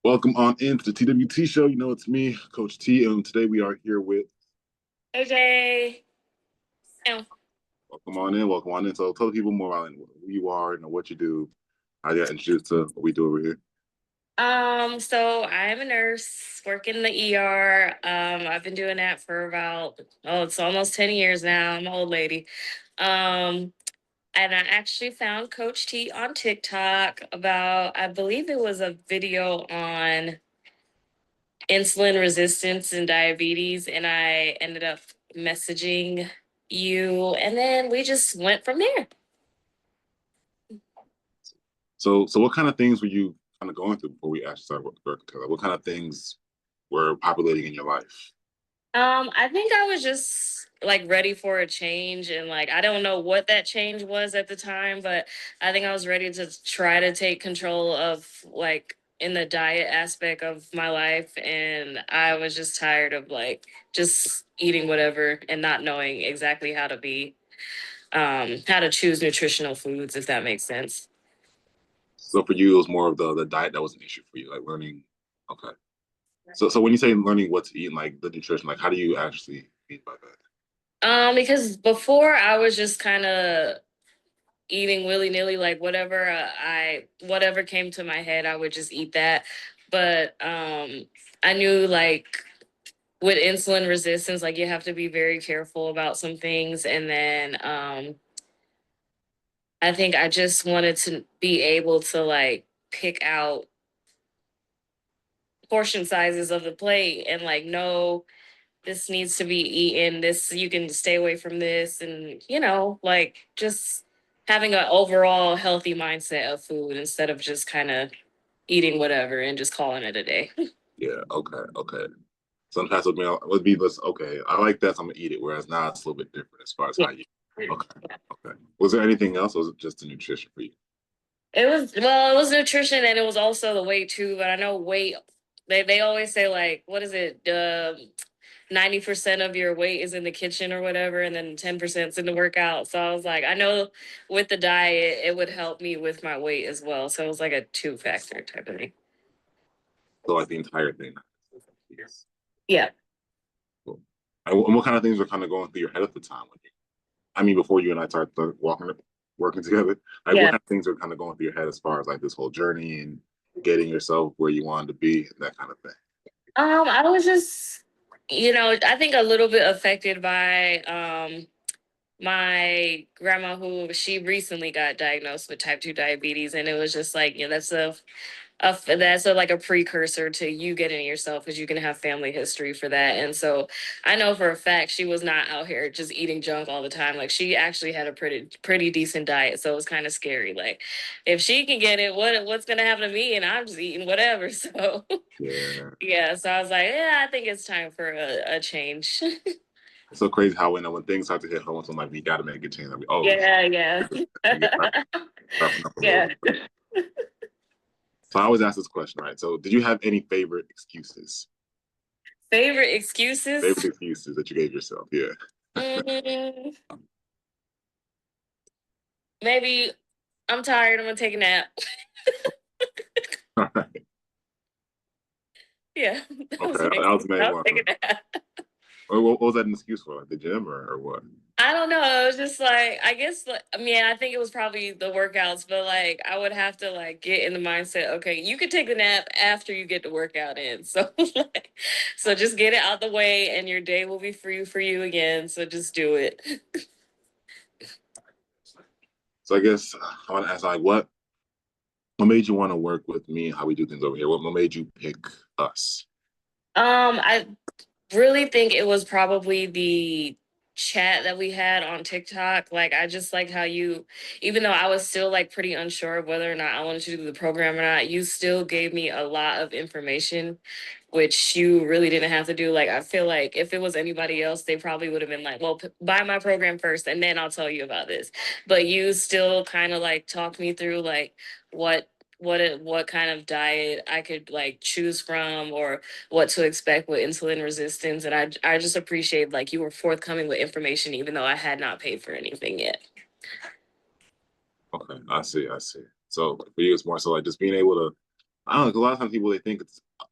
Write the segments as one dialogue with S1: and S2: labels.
S1: Welcome on into the TWT show. You know, it's me, Coach T, and today we are here with
S2: AJ.
S1: welcome on in, welcome on in. So tell people more about who you are, what you do, how you got introduced to what we do over here.
S2: So I am a nurse, work in the ER. I've been doing that for about it's almost 10 years now. I'm an old lady. Um, and I actually found Coach T on TikTok about, I believe it was a video on insulin resistance and diabetes, and I ended up messaging you, and then we just went from there.
S1: So what kind of things were you kind of going through before we actually started working together? What kind of things were populating in your life?
S2: I think I was just like ready for a change, and like I don't know what that change was at the time, but I think I was ready to try to take control of like in the diet aspect of my life, and I was just tired of like just eating whatever and not knowing exactly how to choose nutritional foods, if that makes sense.
S1: So for you, it was more of the diet that was an issue for you, like learning. Okay. So when you say learning what to eat, like the nutrition, like how do you actually eat by that?
S2: Because before I was just kind of eating willy nilly, like whatever whatever came to my head, I would just eat that. But I knew like with insulin resistance, like you have to be very careful about some things, and then I think I just wanted to be able to like pick out portion sizes of the plate and like know this needs to be eaten, this you can stay away from this, and like just having an overall healthy mindset of food instead of just kind of eating whatever and just calling it a day.
S1: Yeah. Okay. Sometimes would be this. Okay, I like that. So I'm gonna eat it. Whereas now it's a little bit different as far as
S2: Yeah.
S1: how you. Okay. Okay. Was there anything else? Or was it just the nutrition for you?
S2: It was nutrition, and it was also the weight too. But I know weight. They always say like, what is it? 90% of your weight is in the kitchen or whatever, and then 10% is in the workout. So I was like, I know with the diet, it would help me with my weight as well. So it was like a two factor type of thing.
S1: So like the entire thing. Yes.
S2: Yeah.
S1: Cool. And what kind of things were kind of going through your head at the time when you? I mean, before you and I started working together, like what
S2: Yeah.
S1: kind of things were kind of going through your head as far as like this whole journey and getting yourself where you wanted to be and that kind of thing.
S2: I was just, I think a little bit affected by my grandma who she recently got diagnosed with type 2 diabetes, and it was just like, that's like a precursor to you getting it yourself because you can have family history for that. And so I know for a fact she was not out here just eating junk all the time. Like she actually had a pretty decent diet, so it was kind of scary. Like if she can get it, what's gonna happen to me? And I'm just eating whatever. So
S1: Yeah.
S2: yeah, so I was like, yeah, I think it's time for a change.
S1: It's so crazy how when things start to hit home, so I'm like, we got to make a change. Like, oh,
S2: Yeah, yeah.
S1: we get sharpen up a little
S2: Yeah.
S1: bit. So I always ask this question, right? So did you have any favorite excuses?
S2: Favorite excuses?
S1: Favorite excuses that you gave yourself? Yeah.
S2: Mm, maybe I'm tired. I'm gonna take a nap.
S1: All right.
S2: Yeah, that was
S1: Okay.
S2: an
S1: That was
S2: excuse.
S1: the main
S2: I'll
S1: one.
S2: take a nap.
S1: Or what was that an excuse for? Like the gym or what?
S2: I don't know. It was just like I guess. Like, I mean, I think it was probably the workouts, but like I would have to like get in the mindset. Okay, you could take a nap after you get the workout in. So, so just get it out the way, and your day will be free for you again. So just do it.
S1: So I guess I want to ask like what made you want to work with me and how we do things over here? What made you pick us?
S2: I really think it was probably the chat that we had on TikTok. Like, I just like how you, even though I was still like pretty unsure of whether or not I wanted to do the program or not, you still gave me a lot of information, which you really didn't have to do. Like, I feel like if it was anybody else, they probably would have been like, well, buy my program first and then I'll tell you about this. But you still kind of like talked me through like what what kind of diet I could like choose from or what to expect with insulin resistance. And I just appreciate like you were forthcoming with information even though I had not paid for anything yet.
S1: Okay, I see. So for you, it's more so like just being able to I don't know. 'Cause a lot of times people they think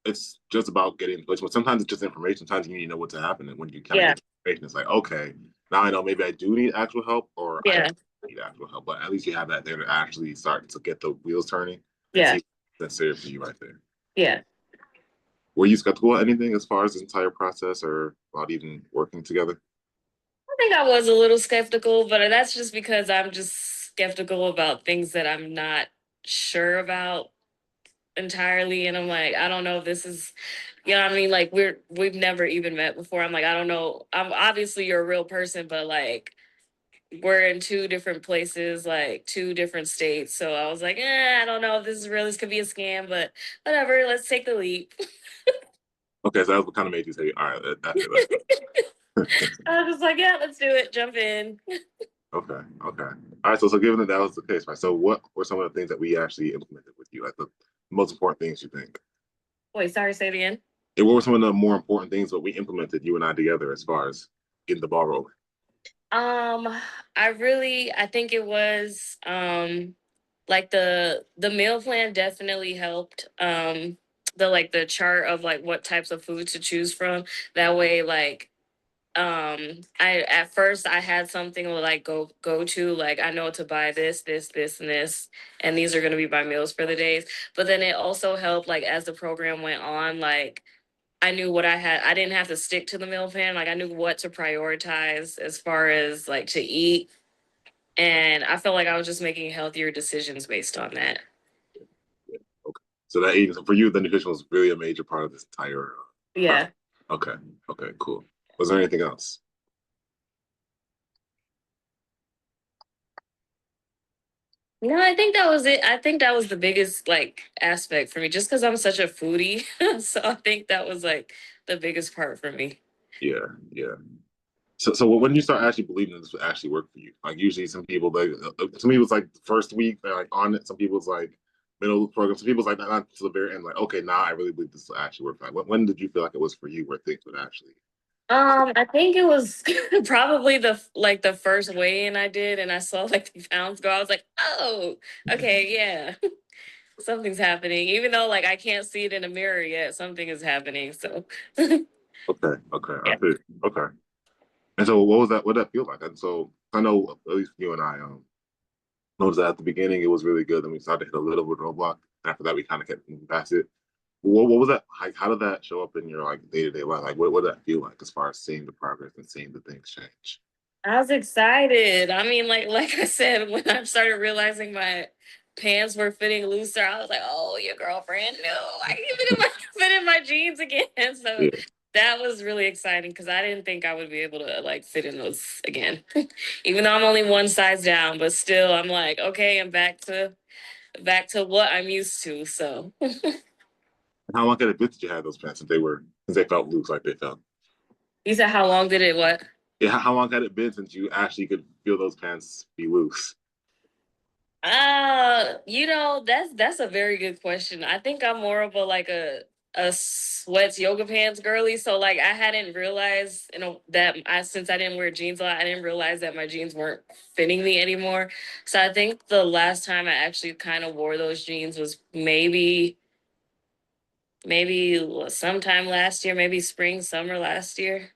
S1: it's just about getting information, but sometimes it's just information. Sometimes you need to know what to happen, and when you kind of
S2: Yeah,
S1: get the information, it's like okay, now I know maybe I do need actual help, or I
S2: yeah,
S1: don't need actual help. But at least you have that there to actually start to get the wheels turning and
S2: yeah,
S1: see that's there for you right there.
S2: yeah.
S1: Were you skeptical of anything as far as this entire process, or about even working together?
S2: I think I was a little skeptical, but that's just because I'm just skeptical about things that I'm not sure about entirely. And I'm like, I don't know if this is, you know what I mean? Like we've never even met before. I'm like, I don't know. I'm obviously you're a real person, but like we're in two different places, like two different states. So I was like, I don't know if this is real. This could be a scam, but whatever. Let's take the leap.
S1: Okay, so that's what kind of made you say, all right, let's go.
S2: I was just like, yeah, let's do it. Jump in.
S1: Okay, okay. All right, so given that that was the case, right? So what were some of the things that we actually implemented with you, like the most important things you think?
S2: Wait, sorry, say it again.
S1: And what were some of the more important things that we implemented, you and I together, as far as getting the ball rolling?
S2: Um, I think it was like the meal plan definitely helped. The like the chart of like what types of food to choose from. That way, like I at first I had something to like go to, like I know to buy this and this, and these are gonna be my meals for the days. But then it also helped like as the program went on, like I knew what I had. I didn't have to stick to the meal plan. Like I knew what to prioritize as far as like to eat. And I felt like I was just making healthier decisions based on that.
S1: Yeah, okay. So that eating, so for you, the nutrition was really a major part of this entire process.
S2: Yeah.
S1: Okay, okay, cool. Was there anything else?
S2: No, I think that was it. I think that was the biggest like aspect for me, just because I'm such a foodie. So I think that was like the biggest part for me.
S1: Yeah, yeah. So when did you start actually believing this would actually work for you? Like usually some people, like some people it's like the first week they're like on it. Some people it's like middle of the program. Some people it's like not to the very end. Like okay, now I really believe this will actually work. Like when did you feel like it was for you where things would actually?
S2: I think it was probably the first weigh-in I did, and I saw like the pounds go. I was like, oh, okay, yeah, something's happening. Even though like I can't see it in a mirror yet, something is happening. So
S1: Okay, okay, I
S2: yeah,
S1: see. Okay. And so what was that? What did that feel like? And so I know at least you and I noticed that at the beginning it was really good. Then we started to hit a little bit of roadblock. After that, we kind of kept moving past it. What was that like? How did that show up in your like day to day life? Like what did that feel like as far as seeing the progress and seeing the things change?
S2: I was excited. I mean, like I said, when I started realizing my pants were fitting looser, I was like, "Oh, your girlfriend, no, I can fit in my jeans again." So
S1: Yeah.
S2: that was really exciting because I didn't think I would be able to like fit in those again. Even though I'm only one size down, but still, I'm like, okay, I'm back to what I'm used to. So
S1: And how long had it been that you had those pants since they felt loose like they felt?
S2: you said, how long did it? What?
S1: Yeah, how long had it been since you actually could feel those pants be loose?
S2: That's a very good question. I think I'm more of a sweats yoga pants girly. So like I hadn't realized, that I since I didn't wear jeans a lot, I didn't realize that my jeans weren't fitting me anymore. So I think the last time I actually kind of wore those jeans was maybe sometime last year, maybe spring, summer last year.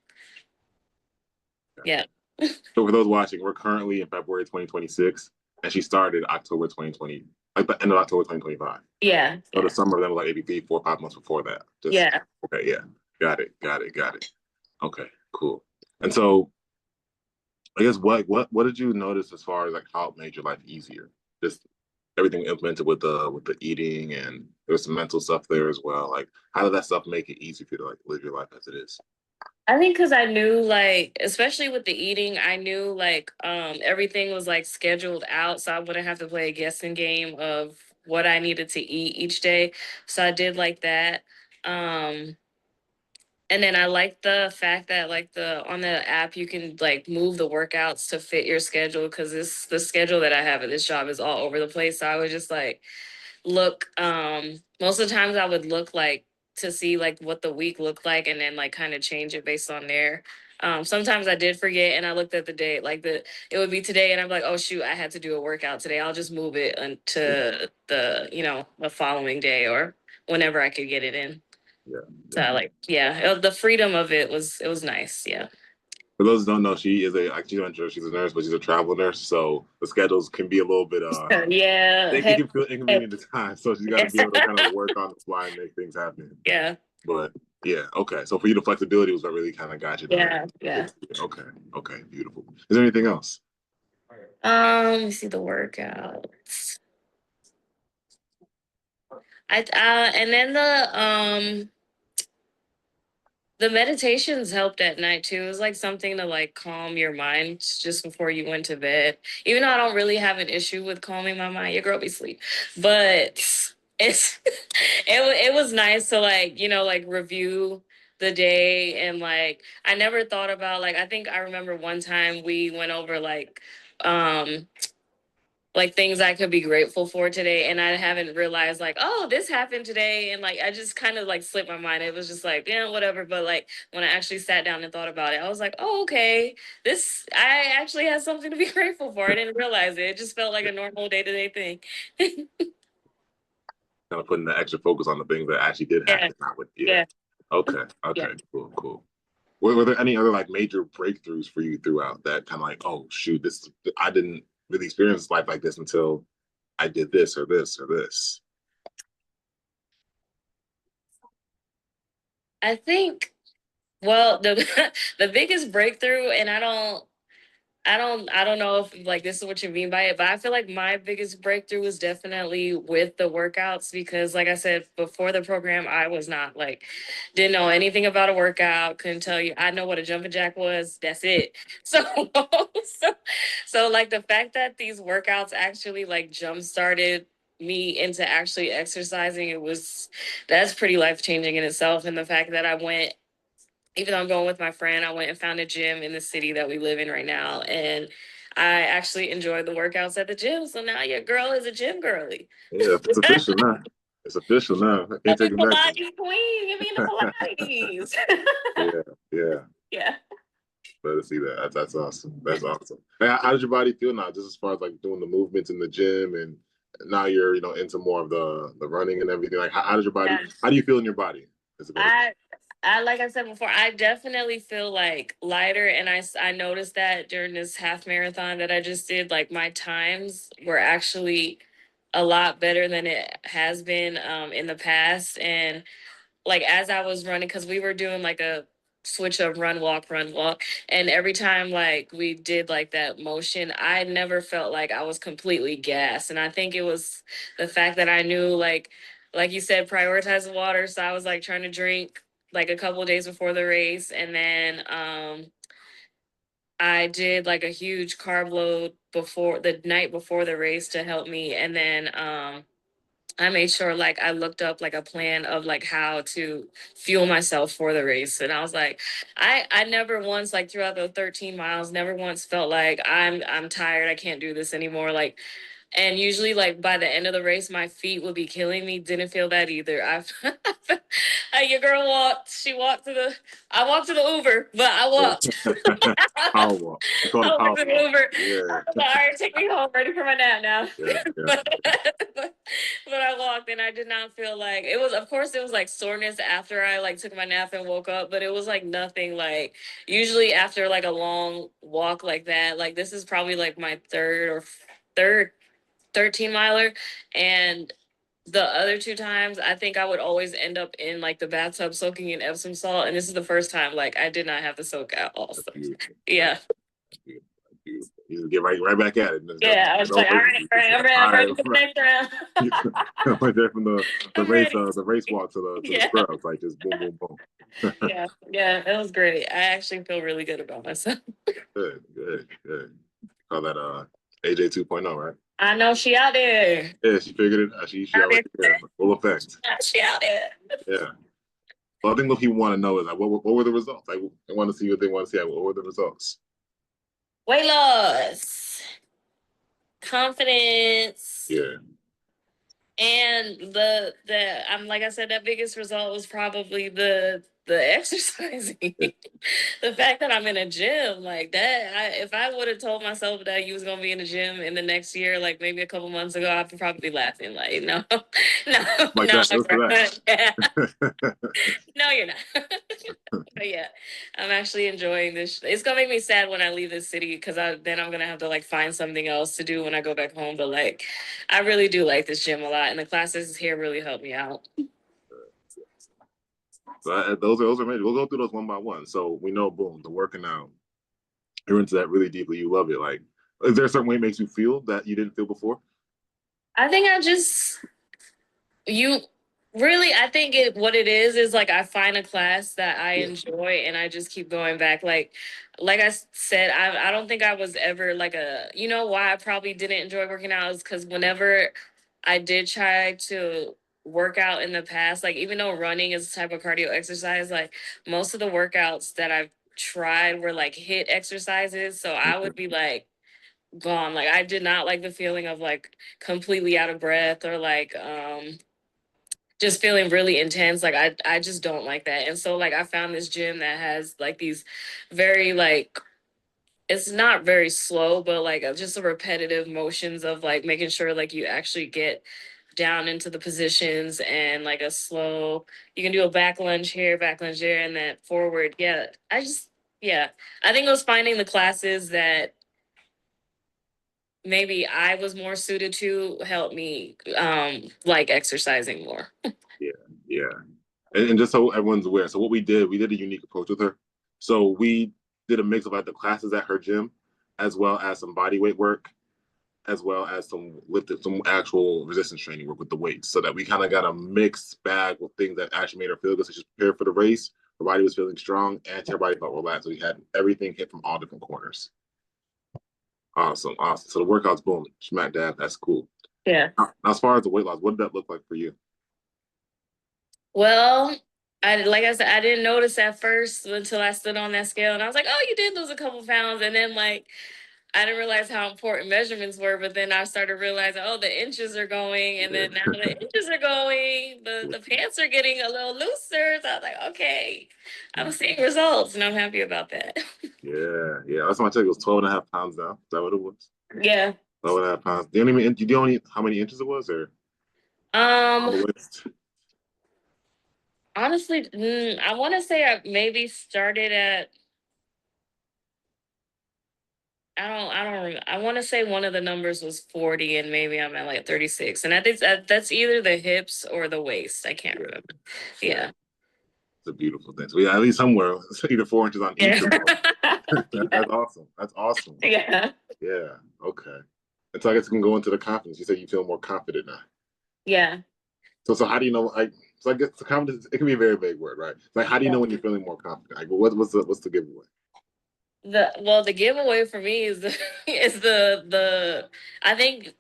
S2: Yeah.
S1: So for those watching, we're currently in February 2026, and she started October 2020, like the end of October 2025.
S2: Yeah.
S1: So the
S2: Yeah.
S1: summer of them was like maybe 3, 4, 5 months before that. Just
S2: Yeah.
S1: okay, yeah, got it. Okay, cool. And so I guess what did you notice as far as like how it made your life easier? Just everything implemented with the eating and there's some mental stuff there as well. Like how did that stuff make it easy for you to like live your life as it is?
S2: I think because I knew, like, especially with the eating, I knew like everything was like scheduled out, so I wouldn't have to play a guessing game of what I needed to eat each day. So I did like that. Um, and then I like the fact that like the on the app you can like move the workouts to fit your schedule because this the schedule that I have at this job is all over the place. So I would just like look most of the times I would look like to see like what the week looked like and then like kind of change it based on there. Sometimes I did forget and I looked at the date like it would be today and I'm like, oh shoot, I had to do a workout today, I'll just move it
S1: Yeah.
S2: to the the following day or whenever I could get it in.
S1: Yeah,
S2: So
S1: yeah.
S2: the freedom of it was nice. Yeah.
S1: For those who don't know, she is a like, she's a nurse, but she's a travel nurse, so the schedules can be a little bit
S2: Yeah.
S1: it can feel inconvenient at times. So she's got to be able to kind of work on the fly and make things happen.
S2: Yeah.
S1: But yeah, okay. So for you, the flexibility was what really kind of got you there.
S2: Yeah. Yeah.
S1: Okay, okay, beautiful. Is there anything else?
S2: Let me see the workouts. And then the meditations helped at night too. It was like something to like calm your mind just before you went to bed. Even though I don't really have an issue with calming my mind, your girl be sleep. But it's it was nice to like, like review the day. And like I never thought about, like, I think I remember one time we went over um like things I could be grateful for today, and I haven't realized like, oh, this happened today, and like I just kind of like slipped my mind. It was just like, yeah, whatever. But like when I actually sat down and thought about it, I was like, oh, okay, this I actually had something to be grateful for. I didn't realize it. It just felt like a normal day to day thing.
S1: Kind of putting the extra focus on the things that actually did
S2: Yeah,
S1: happen. Not with yeah.
S2: yeah,
S1: Okay,
S2: yeah.
S1: okay, cool, cool. Were there any other like major breakthroughs for you throughout that kind of like, oh shoot, this I didn't really experience life like this until I did this or this or this.
S2: I think, well, the the biggest breakthrough, and I don't know if like this is what you mean by it, but I feel like my biggest breakthrough was definitely with the workouts because like I said, before the program, I was not like didn't know anything about a workout, couldn't tell you. I know what a jumping jack was, that's it. So so, so like the fact that these workouts actually like jump started me into actually exercising, that's pretty life changing in itself. And the fact that I went, even though I'm going with my friend, I went and found a gym in the city that we live in right now. And I actually enjoy the workouts at the gym. So now your girl is a gym girly.
S1: Yeah, it's official now. It's official now. I can't
S2: I'm
S1: take
S2: a
S1: it back from
S2: Pilates queen. Give me the Pilates.
S1: you. Yeah, yeah.
S2: Yeah.
S1: Glad to see that. That's awesome. That's awesome. Man, how does your body feel now? Just as far as like doing the movements in the gym, and now you're into more of the running and everything. Like, how does your body?
S2: Yeah.
S1: How do you feel in your body? Is a better question.
S2: I like I said before, I definitely feel like lighter, and I noticed that during this half marathon that I just did, like my times were actually a lot better than it has been in the past. And like as I was running, because we were doing like a switch of run walk, and every time like we did like that motion, I never felt like I was completely gassed. And I think it was the fact that I knew like you said, prioritize the water. So I was like trying to drink like a couple of days before the race, and then I did like a huge carb load before the night before the race to help me, and then I made sure like I looked up like a plan of like how to fuel myself for the race. And I was like, I never once like throughout the 13 miles, never once felt like I'm tired, I can't do this anymore. Like, and usually like by the end of the race, my feet would be killing me. Didn't feel that either. Your girl walked, I walked to the Uber, but I walked.
S1: Power walk. You call
S2: I
S1: it
S2: was
S1: power
S2: like,
S1: walk.
S2: Uber.
S1: Yeah,
S2: I was like, all right, take me home, ready for my nap now.
S1: yeah, yeah.
S2: but, but I walked and I did not feel like it was, of course, it was like soreness after I like took my nap and woke up, but it was like nothing like usually after like a long walk like that. Like this is probably like my third 13 miler. And the other two times, I think I would always end up in like the bathtub soaking in Epsom salt. And this is the first time like I did not have to soak at all.
S1: That's
S2: So
S1: beautiful. That's
S2: yeah.
S1: beautiful. That's beautiful. You just get right back at it. There's
S2: Yeah. I was
S1: no
S2: like, all
S1: break.
S2: right,
S1: You
S2: all
S1: just
S2: right,
S1: got
S2: I'm ready
S1: tired.
S2: for the next round.
S1: You went there from
S2: I'm ready.
S1: the race walk to the
S2: Yeah.
S1: scrubs, like just boom, boom, boom.
S2: Yeah. Yeah. It was great. I actually feel really good about myself.
S1: Good, good, good. Call that AJ 2.0, right?
S2: I know she out there.
S1: Yeah, she figured it out. She
S2: Out
S1: already
S2: there.
S1: there. Full effect.
S2: She out there.
S1: Yeah. Well, I think what people want to know is like, what were the results? Like, they want to see what they want to see. Like, what were the results?
S2: Weight loss, confidence.
S1: Yeah.
S2: And the I'm like I said, that biggest result was probably the exercising.
S1: Yeah.
S2: The fact that I'm in a gym like that, if I would have told myself that you was gonna be in the gym in the next year, like maybe a couple months ago, I'd probably be laughing. Like, no, no,
S1: Like
S2: no,
S1: that. Let's do
S2: yeah.
S1: that.
S2: No, you're not. But yeah, I'm actually enjoying this. It's gonna make me sad when I leave this city because then I'm gonna have to like find something else to do when I go back home. But like, I really do like this gym a lot, and the classes here really help me out.
S1: So those are major. We'll go through those one by one. So we know, boom, the working out. You're into that really deeply. You love it. Like, is there a certain way it makes you feel that you didn't feel before?
S2: I think I just you really I think what it is like I find a class that I
S1: Yeah.
S2: enjoy and I just keep going back. Like I said, I don't think I was ever like a why I probably didn't enjoy working out is because whenever I did try to work out in the past, like even though running is a type of cardio exercise, like most of the workouts that I've tried were like hit exercises. So I would be like gone. Like I did not like the feeling of like completely out of breath or like just feeling really intense. Like I just don't like that. And so like I found this gym that has like these very like it's not very slow, but like just a repetitive motions of like making sure like you actually get down into the positions and like a slow you can do a back lunge here and then forward. Yeah. Yeah. I think it was finding the classes that maybe I was more suited to help me like exercising more.
S1: Yeah. Yeah. And just so everyone's aware, so what we did a unique approach with her. So we did a mix of like the classes at her gym, as well as some body weight work, as well as some actual resistance training work with the weights, so that we kind of got a mixed bag of things that actually made her feel good. So she's prepared for the race. Her body was feeling strong, and her body felt relaxed. So we had everything hit from all different corners. Awesome, awesome. So the workouts, boom, smack dab. That's cool.
S2: Yeah.
S1: Now, as far as the weight loss, what did that look like for you?
S2: Well, like I said, I didn't notice at first until I stood on that scale and I was like, "Oh, you did lose a couple pounds." And then like I didn't realize how important measurements were, but then I started realizing, oh, the inches are going, and then now
S1: Yeah,
S2: the inches are going, the pants are getting a little looser. So I was like, okay, I'm seeing results, and I'm happy about that.
S1: yeah, yeah. That's my check. It was 12 and a half pounds now. Is that what it was?
S2: Yeah.
S1: 12 and a half pounds. Do you know how many inches it was, or on
S2: Um.
S1: the waist?
S2: Honestly, I want to say I maybe started at I want to say one of the numbers was 40 and maybe I'm at like 36. And I think that's either the hips or the waist. I can't
S1: Yeah,
S2: remember.
S1: yeah.
S2: Yeah.
S1: It's a beautiful thing. So yeah, at least somewhere, either 4 inches on each
S2: Yeah.
S1: or both.
S2: Yeah.
S1: That's awesome. That's awesome.
S2: Yeah.
S1: Yeah. Okay. And so I guess we can go into the confidence. You said you feel more confident now.
S2: Yeah.
S1: So how do you know? Like, so I guess the confidence, it can be a very vague word, right? Like, how do you know when you're feeling more confident? Like, what's the giveaway?
S2: The giveaway for me is the is the I think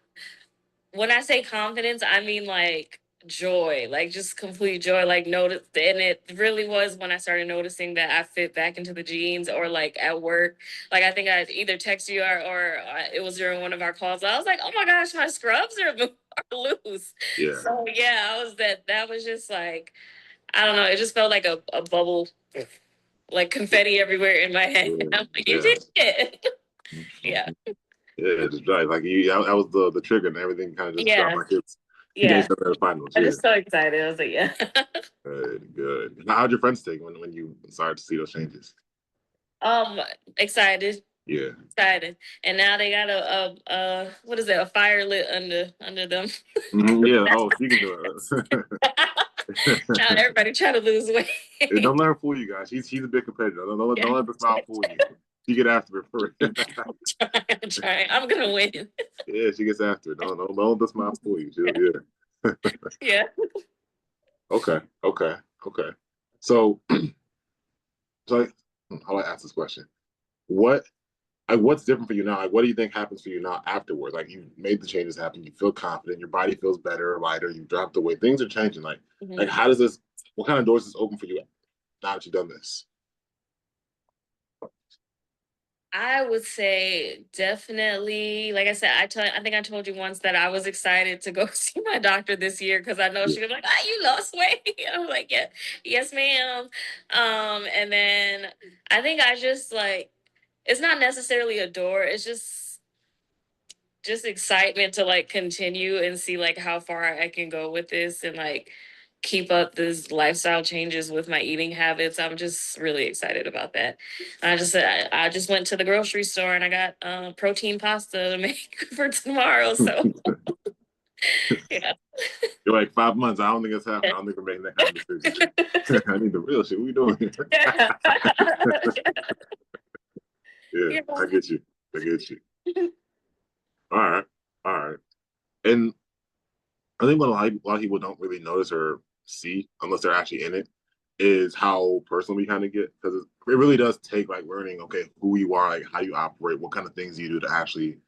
S2: when I say confidence, I mean like joy, like just complete joy. Like notice, and it really was when I started noticing that I fit back into the jeans, or like at work. Like I think I either text you or it was during one of our calls. I was like, oh my gosh, my scrubs are loose.
S1: Yeah.
S2: So yeah, I was that was just like I don't know. It just felt like a bubble, like confetti everywhere in my head.
S1: Yeah.
S2: I'm like, you
S1: Yeah.
S2: did it. Yeah,
S1: Mhm. Yeah, just right. Like that was the trigger, and everything kind of just dropped.
S2: yeah,
S1: Like it's you guys
S2: yeah.
S1: got the finals.
S2: I'm
S1: Yeah,
S2: just so excited. I was like, yeah.
S1: good, good. Now, how'd your friends take when you started to see those changes?
S2: Um, excited,
S1: Yeah.
S2: excited, and now they got a what is it? A fire lit under them.
S1: Yeah. Oh, she can do it.
S2: Now everybody trying to lose weight.
S1: Don't let her fool you guys. She's a big competitor. Don't
S2: Yeah,
S1: let the smile fool you. She get after it for it.
S2: I'm trying. I'm gonna win.
S1: Yeah, she gets after it. Don't let the smile fool you. Yeah.
S2: Yeah.
S1: Okay. Okay. Okay. So, so how do I ask this question? What what's different for you now? Like, what do you think happens for you now afterwards? Like, you made the changes happen. You feel confident. Your body feels better, lighter. You dropped the weight. Things are changing. Like,
S2: Mhm.
S1: how does this? What kind of doors is open for you now that you've done this?
S2: I would say definitely, like I said, I think I told you once that I was excited to go see my doctor this year because I know
S1: Yeah.
S2: she was like, "Ah, you lost weight." I'm like, "Yeah, yes, ma'am." And then I think I just like it's not necessarily a door; it's just excitement to like continue and see like how far I can go with this and like keep up this lifestyle changes with my eating habits. I'm just really excited about that. I just went to the grocery store and I got protein pasta to make for tomorrow. So yeah.
S1: You're like 5 months. I don't think it's happening. I don't think we're making that kind of decision. I need the real shit. What are we doing here?
S2: Yeah.
S1: Yeah,
S2: Yeah.
S1: I get you. I get you. All right. All right. And I think what a lot of people don't really notice or see unless they're actually in it is how personal we kind of get because it really does take like learning, okay, who you are, like how you operate, what kind of things you do to actually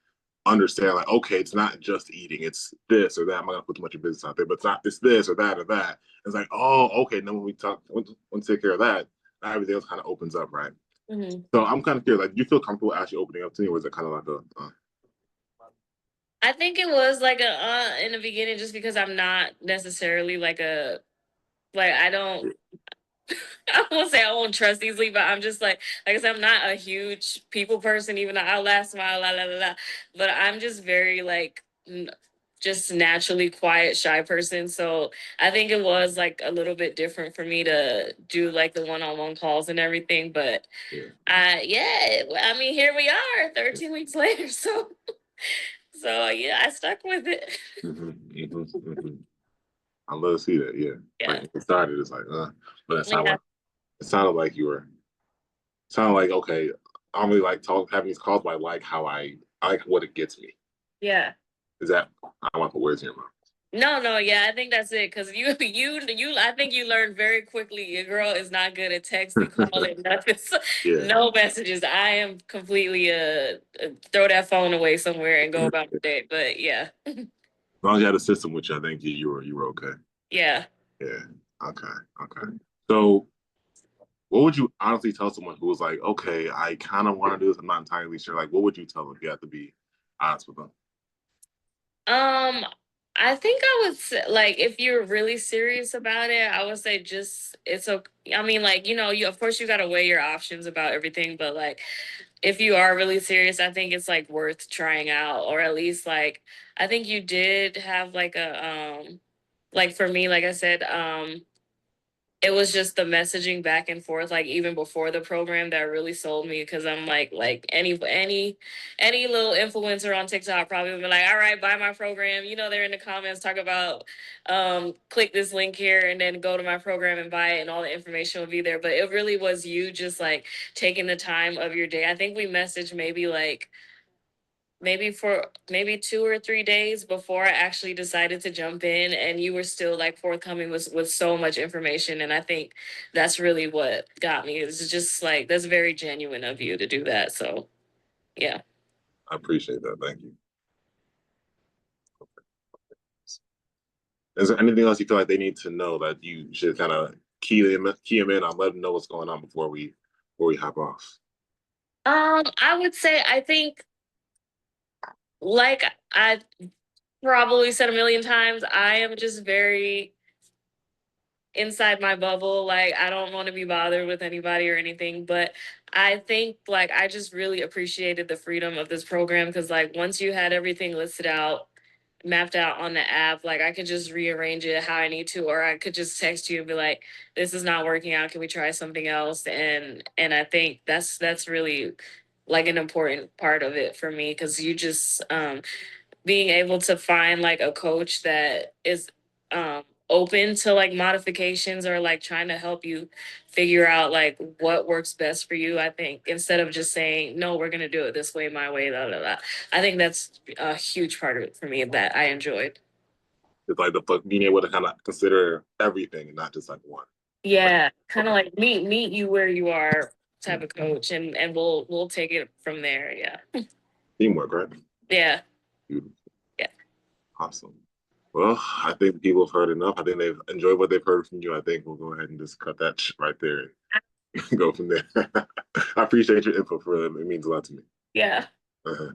S1: understand, like, okay, it's not just eating, it's this or that. I'm not gonna put too much of business out there, but it's not this or that or that. It's like, oh, okay. And then when we talk, when we take care of that, everything else kind of opens up, right?
S2: Mhm.
S1: So I'm kind of curious, like, do you feel comfortable actually opening up to me, or is it kind of like
S2: I think it was like a in the beginning just because I'm not necessarily like a like I don't I won't say I won't trust easily, but I'm just like I said, I'm not a huge people person, even though I'll laugh, smile, la la la la. But I'm just very like just naturally quiet, shy person. So I think it was like a little bit different for me to do like the one-on-one calls and everything. But
S1: yeah,
S2: yeah, I mean, here we are, 13 weeks later. So yeah, I stuck with it.
S1: I love to see that. Yeah, like
S2: Yeah,
S1: when it started, it's like, but
S2: yeah,
S1: it sounded like you were, sounded like okay. I don't really like having these calls, but I like how I like what it gets me.
S2: yeah.
S1: Is that I want to put words in your mouth.
S2: No, no, yeah, I think that's it. Cause you, I think you learned very quickly. Your girl is not good at texting, calling, nothing. So,
S1: Yeah,
S2: no messages. I am completely throw that phone away somewhere and go
S1: as
S2: about the day. But yeah,
S1: long as you had a system, which I think you were okay.
S2: yeah.
S1: Yeah, okay, okay. So, what would you honestly tell someone who was like, okay, I kind of want to do this, I'm not entirely sure. Like, what would you tell them if you had to be honest with them?
S2: Um, I think I would say, like if you're really serious about it, I would say just it's okay. I mean, like you of course you got to weigh your options about everything, but like if you are really serious, I think it's like worth trying out, or at least like I think you did have like a like for me, like I said, it was just the messaging back and forth, like even before the program that really sold me because I'm like any little influencer on TikTok probably would be like, all right, buy my program. They're in the comments talk about click this link here and then go to my program and buy it and all the information will be there. But it really was you just like taking the time of your day. I think we messaged maybe 2 or 3 days before I actually decided to jump in, and you were still like forthcoming with so much information. And I think that's really what got me. It's just like that's very genuine of you to do that. So yeah.
S1: I appreciate that. Thank you. Is there anything else you feel like they need to know that you should kind of key them in on, let them know what's going on before we hop off?
S2: I would say I think like I probably said a million times, I am just very inside my bubble. Like I don't want to be bothered with anybody or anything, but I think like I just really appreciated the freedom of this program because like once you had everything listed out, mapped out on the app, like I could just rearrange it how I need to, or I could just text you and be like, this is not working out. Can we try something else? And I think that's really like an important part of it for me because you just being able to find like a coach that is open to like modifications or like trying to help you figure out like what works best for you. I think instead of just saying no, we're going to do it this way, my way, blah, blah, blah. I think that's a huge part of it for me that I enjoyed.
S1: It's like the being able to kind of consider everything and not just like one. Like,
S2: Yeah, kind of
S1: okay,
S2: like meet you where you are type
S1: mm,
S2: of coach, and we'll take it from there. Yeah.
S1: teamwork, right?
S2: Yeah.
S1: Beautiful.
S2: Yeah.
S1: Awesome. Well, I think people have heard enough. I think they've enjoyed what they've heard from you. I think we'll go ahead and just cut that right there. go from there. I appreciate your info for them. It means a lot to me.
S2: Yeah.
S1: Uh-huh.